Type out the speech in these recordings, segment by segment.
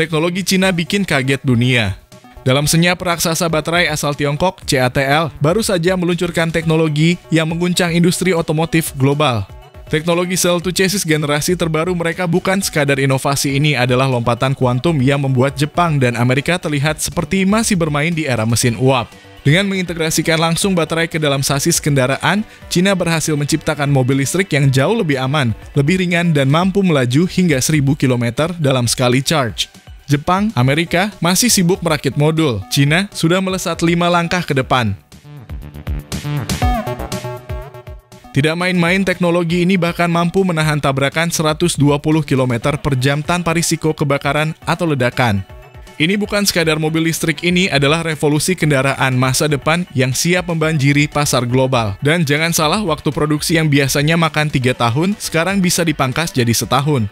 Teknologi Cina bikin kaget dunia. Dalam senyap raksasa baterai asal Tiongkok, CATL, baru saja meluncurkan teknologi yang mengguncang industri otomotif global. Teknologi cell-to-chassis generasi terbaru mereka bukan sekadar inovasi, ini adalah lompatan kuantum yang membuat Jepang dan Amerika terlihat seperti masih bermain di era mesin uap. Dengan mengintegrasikan langsung baterai ke dalam sasis kendaraan, Cina berhasil menciptakan mobil listrik yang jauh lebih aman, lebih ringan dan mampu melaju hingga 1000 km dalam sekali charge. Jepang, Amerika masih sibuk merakit modul. Cina sudah melesat 5 langkah ke depan. Tidak main-main, teknologi ini bahkan mampu menahan tabrakan 120 km per jam tanpa risiko kebakaran atau ledakan. Ini bukan sekadar mobil listrik, ini adalah revolusi kendaraan masa depan yang siap membanjiri pasar global. Dan jangan salah, waktu produksi yang biasanya makan 3 tahun, sekarang bisa dipangkas jadi setahun.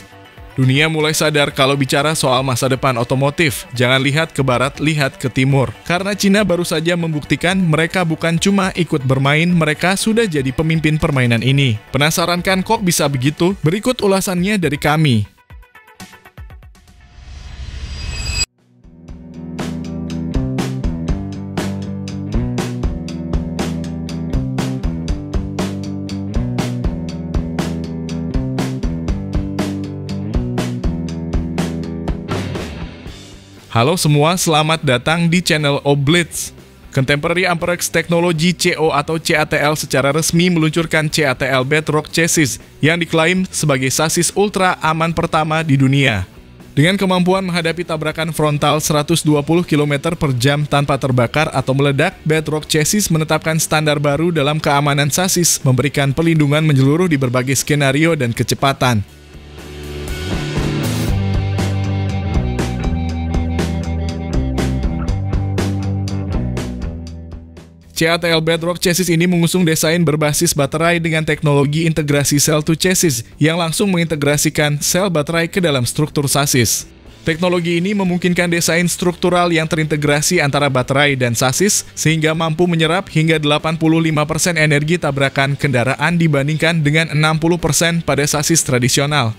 Dunia mulai sadar kalau bicara soal masa depan otomotif, jangan lihat ke barat, lihat ke timur. Karena Cina baru saja membuktikan mereka bukan cuma ikut bermain, mereka sudah jadi pemimpin permainan ini. Penasaran kan kok bisa begitu? Berikut ulasannya dari kami. Halo semua, selamat datang di channel Oblitz. Contemporary Amperex Technology CO atau CATL secara resmi meluncurkan CATL Bedrock Chassis yang diklaim sebagai sasis ultra aman pertama di dunia. Dengan kemampuan menghadapi tabrakan frontal 120 km per jam tanpa terbakar atau meledak, Bedrock Chassis menetapkan standar baru dalam keamanan sasis, memberikan perlindungan menyeluruh di berbagai skenario dan kecepatan. CATL Bedrock Chassis ini mengusung desain berbasis baterai dengan teknologi integrasi cell-to-chassis yang langsung mengintegrasikan sel baterai ke dalam struktur sasis. Teknologi ini memungkinkan desain struktural yang terintegrasi antara baterai dan sasis sehingga mampu menyerap hingga 85% energi tabrakan kendaraan dibandingkan dengan 60% pada sasis tradisional.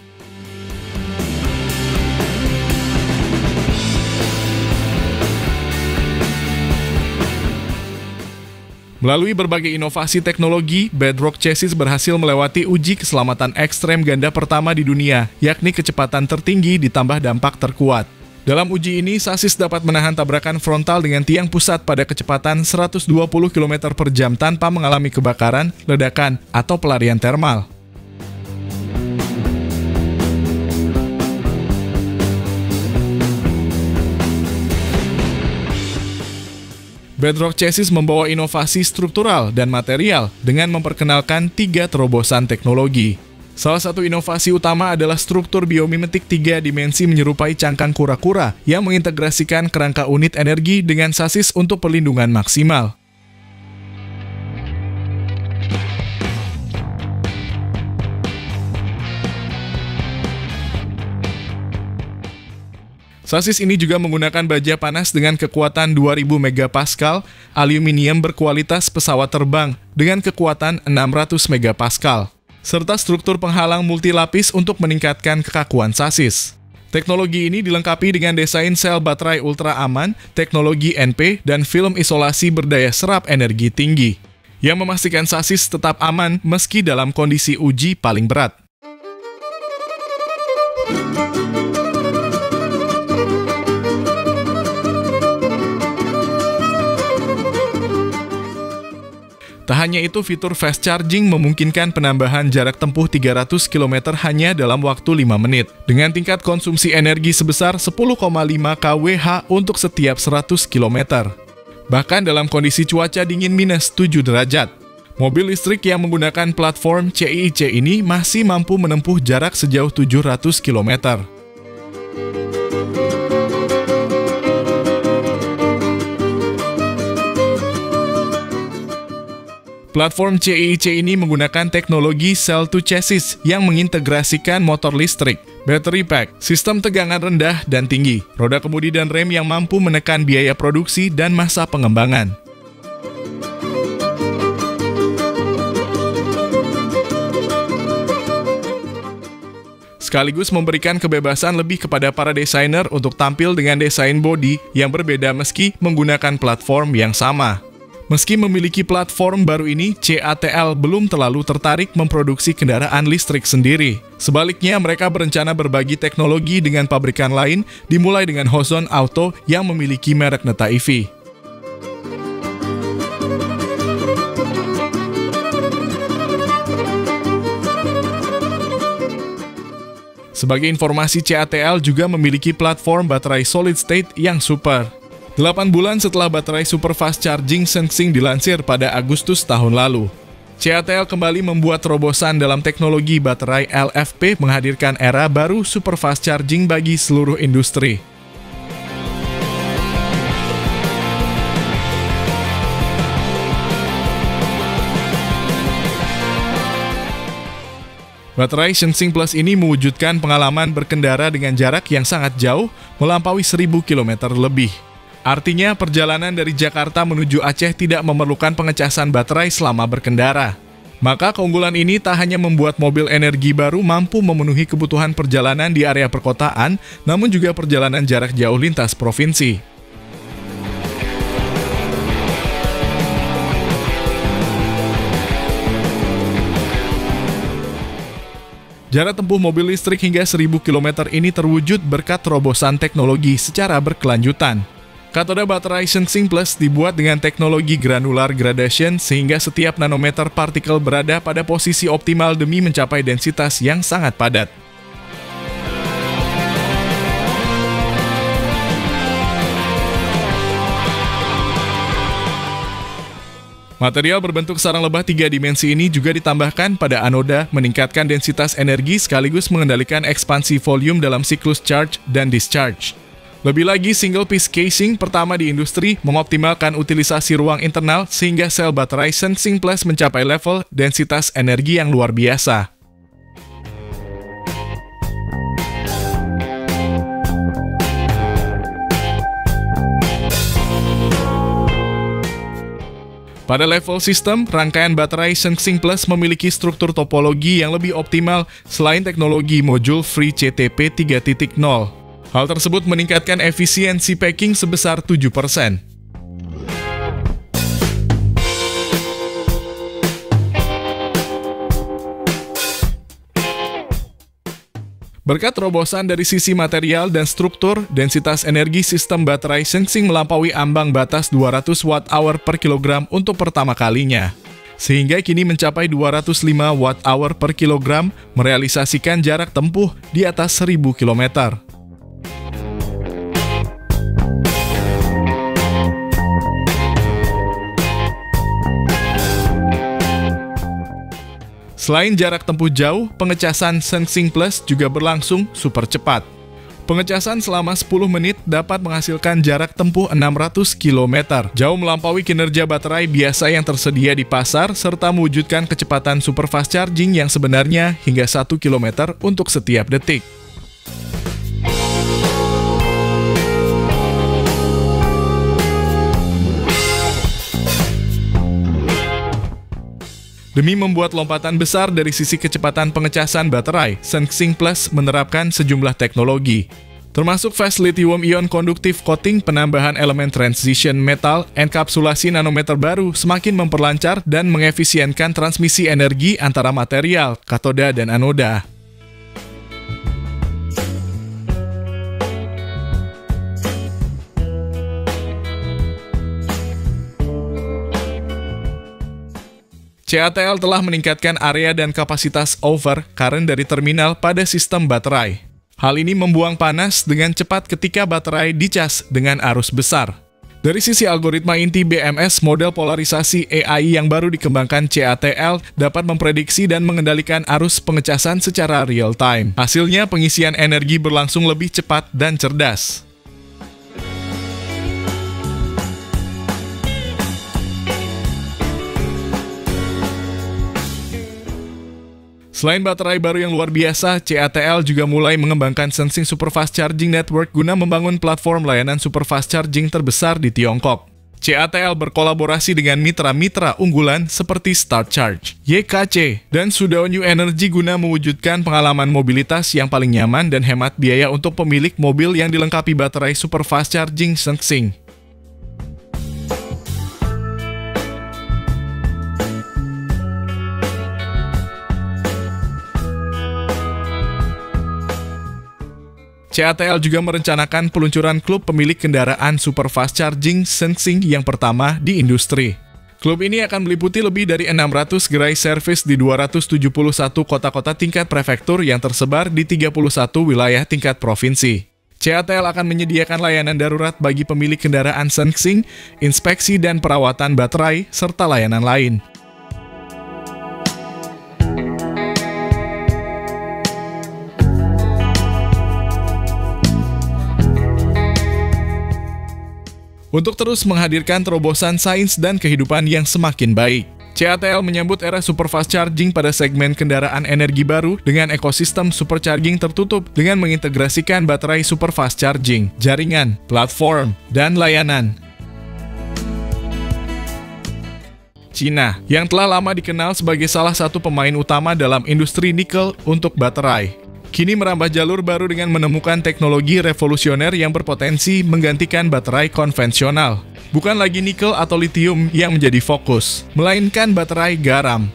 Melalui berbagai inovasi teknologi, Bedrock Chassis berhasil melewati uji keselamatan ekstrem ganda pertama di dunia, yakni kecepatan tertinggi ditambah dampak terkuat. Dalam uji ini, sasis dapat menahan tabrakan frontal dengan tiang pusat pada kecepatan 120 km per jam tanpa mengalami kebakaran, ledakan, atau pelarian termal. Bedrock Chassis membawa inovasi struktural dan material dengan memperkenalkan 3 terobosan teknologi. Salah satu inovasi utama adalah struktur biomimetik 3 dimensi menyerupai cangkang kura-kura yang mengintegrasikan kerangka unit energi dengan sasis untuk perlindungan maksimal. Sasis ini juga menggunakan baja panas dengan kekuatan 2000 MPa, aluminium berkualitas pesawat terbang dengan kekuatan 600 MPa, serta struktur penghalang multilapis untuk meningkatkan kekakuan sasis. Teknologi ini dilengkapi dengan desain sel baterai ultra aman, teknologi NP, dan film isolasi berdaya serap energi tinggi, yang memastikan sasis tetap aman meski dalam kondisi uji paling berat. Tak hanya itu, fitur fast charging memungkinkan penambahan jarak tempuh 300 km hanya dalam waktu 5 menit, dengan tingkat konsumsi energi sebesar 10,5 kWh untuk setiap 100 km. Bahkan dalam kondisi cuaca dingin minus 7 derajat. Mobil listrik yang menggunakan platform CIIC ini masih mampu menempuh jarak sejauh 700 km. Platform CIIC ini menggunakan teknologi cell-to-chassis yang mengintegrasikan motor listrik, battery pack, sistem tegangan rendah dan tinggi, roda kemudi dan rem yang mampu menekan biaya produksi dan masa pengembangan. sekaligus memberikan kebebasan lebih kepada para desainer untuk tampil dengan desain bodi yang berbeda meski menggunakan platform yang sama. Meski memiliki platform baru ini, CATL belum terlalu tertarik memproduksi kendaraan listrik sendiri. Sebaliknya, mereka berencana berbagi teknologi dengan pabrikan lain, dimulai dengan Hozon Auto yang memiliki merek Neta EV. Sebagai informasi, CATL juga memiliki platform baterai solid state yang super. 8 bulan setelah baterai super fast charging Sensing dilansir pada Agustus tahun lalu, CATL kembali membuat terobosan dalam teknologi baterai LFP menghadirkan era baru super fast charging bagi seluruh industri. Baterai Sensing Plus ini mewujudkan pengalaman berkendara dengan jarak yang sangat jauh, melampaui 1000 km lebih. Artinya, perjalanan dari Jakarta menuju Aceh tidak memerlukan pengecasan baterai selama berkendara. Maka keunggulan ini tak hanya membuat mobil energi baru mampu memenuhi kebutuhan perjalanan di area perkotaan, namun juga perjalanan jarak jauh lintas provinsi. Jarak tempuh mobil listrik hingga 1000 km ini terwujud berkat terobosan teknologi secara berkelanjutan. Katoda baterai Sensing Plus dibuat dengan teknologi granular gradation sehingga setiap nanometer partikel berada pada posisi optimal demi mencapai densitas yang sangat padat. Material berbentuk sarang lebah 3 dimensi ini juga ditambahkan pada anoda, meningkatkan densitas energi sekaligus mengendalikan ekspansi volume dalam siklus charge dan discharge. Lebih lagi, single piece casing pertama di industri mengoptimalkan utilisasi ruang internal sehingga sel baterai Sensing Plus mencapai level densitas energi yang luar biasa. Pada level sistem, rangkaian baterai Sensing Plus memiliki struktur topologi yang lebih optimal selain teknologi modul Free CTP 3.0. Hal tersebut meningkatkan efisiensi packing sebesar 7%. Berkat terobosan dari sisi material dan struktur, densitas energi sistem baterai Sensing melampaui ambang batas 200 Wh per kilogram untuk pertama kalinya. Sehingga kini mencapai 205 Wh per kilogram, merealisasikan jarak tempuh di atas 1000 km. Selain jarak tempuh jauh, pengecasan Sensing Plus juga berlangsung super cepat. Pengecasan selama 10 menit dapat menghasilkan jarak tempuh 600 km, jauh melampaui kinerja baterai biasa yang tersedia di pasar, serta mewujudkan kecepatan super fast charging yang sebenarnya hingga 1 km untuk setiap detik. Demi membuat lompatan besar dari sisi kecepatan pengecasan baterai, Sensing Plus menerapkan sejumlah teknologi, termasuk fast lithium-ion conductive coating, penambahan elemen transition metal, enkapsulasi nanometer baru semakin memperlancar dan mengefisienkan transmisi energi antara material, katoda, dan anoda. CATL telah meningkatkan area dan kapasitas over current dari terminal pada sistem baterai. Hal ini membuang panas dengan cepat ketika baterai dicas dengan arus besar. Dari sisi algoritma inti BMS, model polarisasi AI yang baru dikembangkan CATL dapat memprediksi dan mengendalikan arus pengecasan secara real time. Hasilnya, pengisian energi berlangsung lebih cepat dan cerdas. Selain baterai baru yang luar biasa, CATL juga mulai mengembangkan Sensing Super Fast Charging Network guna membangun platform layanan super fast charging terbesar di Tiongkok. CATL berkolaborasi dengan mitra-mitra unggulan seperti Start Charge, YKC, dan Sudao New Energy guna mewujudkan pengalaman mobilitas yang paling nyaman dan hemat biaya untuk pemilik mobil yang dilengkapi baterai super fast charging SunXing. CATL juga merencanakan peluncuran klub pemilik kendaraan super fast charging SunXing yang pertama di industri. Klub ini akan meliputi lebih dari 600 gerai servis di 271 kota-kota tingkat prefektur yang tersebar di 31 wilayah tingkat provinsi. CATL akan menyediakan layanan darurat bagi pemilik kendaraan SunXing, inspeksi dan perawatan baterai, serta layanan lain. Untuk terus menghadirkan terobosan sains dan kehidupan yang semakin baik, CATL menyambut era super fast charging pada segmen kendaraan energi baru dengan ekosistem supercharging tertutup dengan mengintegrasikan baterai super fast charging, jaringan, platform, dan layanan. China, yang telah lama dikenal sebagai salah satu pemain utama dalam industri nikel untuk baterai, kini merambah jalur baru dengan menemukan teknologi revolusioner yang berpotensi menggantikan baterai konvensional. Bukan lagi nikel atau litium yang menjadi fokus, melainkan baterai garam.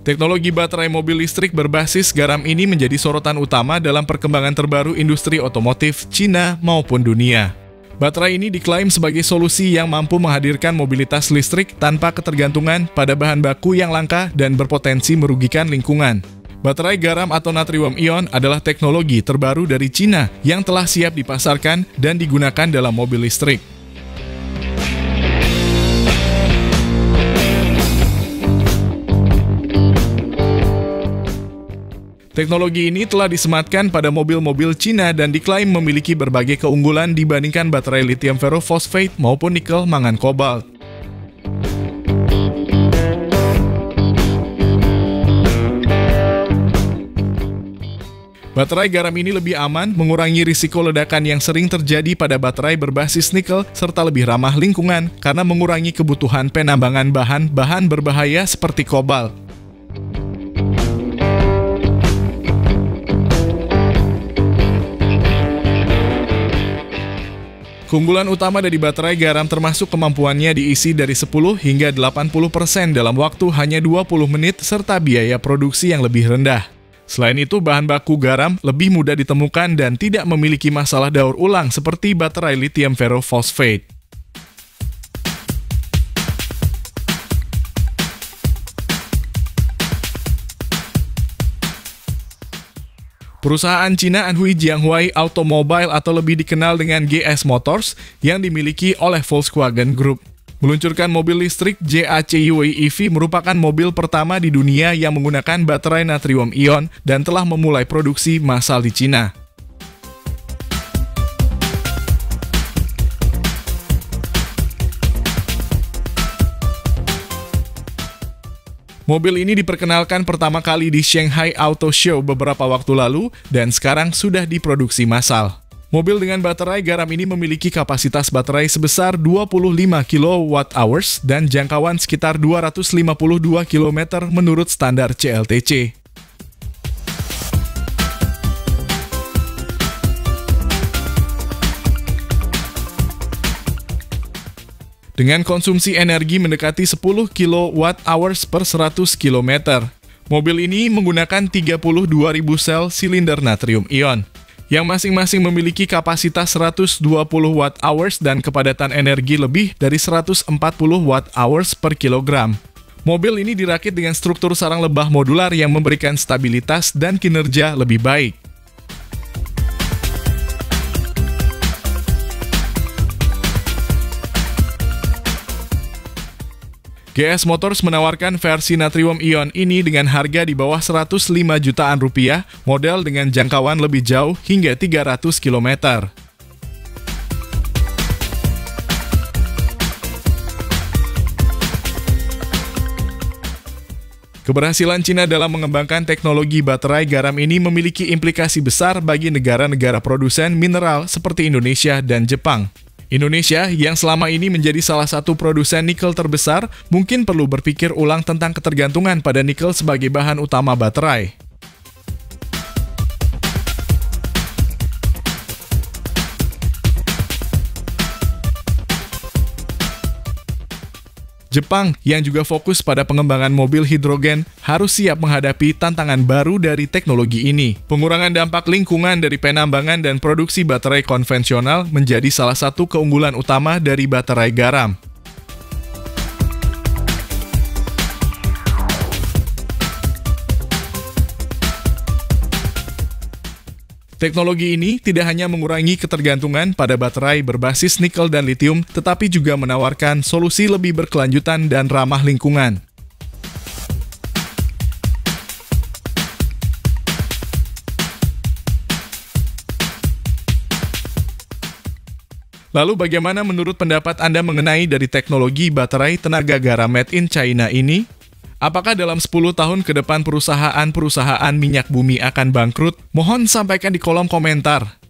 Teknologi baterai mobil listrik berbasis garam ini menjadi sorotan utama dalam perkembangan terbaru industri otomotif Cina maupun dunia. Baterai ini diklaim sebagai solusi yang mampu menghadirkan mobilitas listrik tanpa ketergantungan pada bahan baku yang langka dan berpotensi merugikan lingkungan. Baterai garam atau natrium ion adalah teknologi terbaru dari Cina yang telah siap dipasarkan dan digunakan dalam mobil listrik. Teknologi ini telah disematkan pada mobil-mobil Cina dan diklaim memiliki berbagai keunggulan dibandingkan baterai lithium ferrofosfat maupun nikel mangan kobalt. Baterai garam ini lebih aman, mengurangi risiko ledakan yang sering terjadi pada baterai berbasis nikel, serta lebih ramah lingkungan karena mengurangi kebutuhan penambangan bahan-bahan berbahaya seperti kobalt. Keunggulan utama dari baterai garam termasuk kemampuannya diisi dari 10 hingga 80% dalam waktu hanya 20 menit serta biaya produksi yang lebih rendah. Selain itu, bahan baku garam lebih mudah ditemukan dan tidak memiliki masalah daur ulang seperti baterai lithium ferrofosfat. Perusahaan Cina Anhui Jianghuai Automobile atau lebih dikenal dengan GS Motors yang dimiliki oleh Volkswagen Group meluncurkan mobil listrik JAC-Yue EV merupakan mobil pertama di dunia yang menggunakan baterai natrium ion dan telah memulai produksi massal di Cina. Mobil ini diperkenalkan pertama kali di Shanghai Auto Show beberapa waktu lalu dan sekarang sudah diproduksi massal. Mobil dengan baterai garam ini memiliki kapasitas baterai sebesar 25 kWh dan jangkauan sekitar 252 km menurut standar CLTC. Dengan konsumsi energi mendekati 10 kWh per 100 km. Mobil ini menggunakan 32.000 sel silinder natrium ion, yang masing-masing memiliki kapasitas 120 Wh dan kepadatan energi lebih dari 140 Wh per kilogram. Mobil ini dirakit dengan struktur sarang lebah modular yang memberikan stabilitas dan kinerja lebih baik. GS Motors menawarkan versi natrium ion ini dengan harga di bawah 105 jutaan rupiah, model dengan jangkauan lebih jauh hingga 300 km. Keberhasilan Cina dalam mengembangkan teknologi baterai garam ini memiliki implikasi besar bagi negara-negara produsen mineral seperti Indonesia dan Jepang. Indonesia, yang selama ini menjadi salah satu produsen nikel terbesar, mungkin perlu berpikir ulang tentang ketergantungan pada nikel sebagai bahan utama baterai. Jepang, yang juga fokus pada pengembangan mobil hidrogen, harus siap menghadapi tantangan baru dari teknologi ini. Pengurangan dampak lingkungan dari penambangan dan produksi baterai konvensional menjadi salah satu keunggulan utama dari baterai garam. Teknologi ini tidak hanya mengurangi ketergantungan pada baterai berbasis nikel dan litium, tetapi juga menawarkan solusi lebih berkelanjutan dan ramah lingkungan. Lalu bagaimana menurut pendapat Anda mengenai dari teknologi baterai tenaga garam made in China ini? Apakah dalam 10 tahun ke depan perusahaan-perusahaan minyak bumi akan bangkrut? Mohon sampaikan di kolom komentar.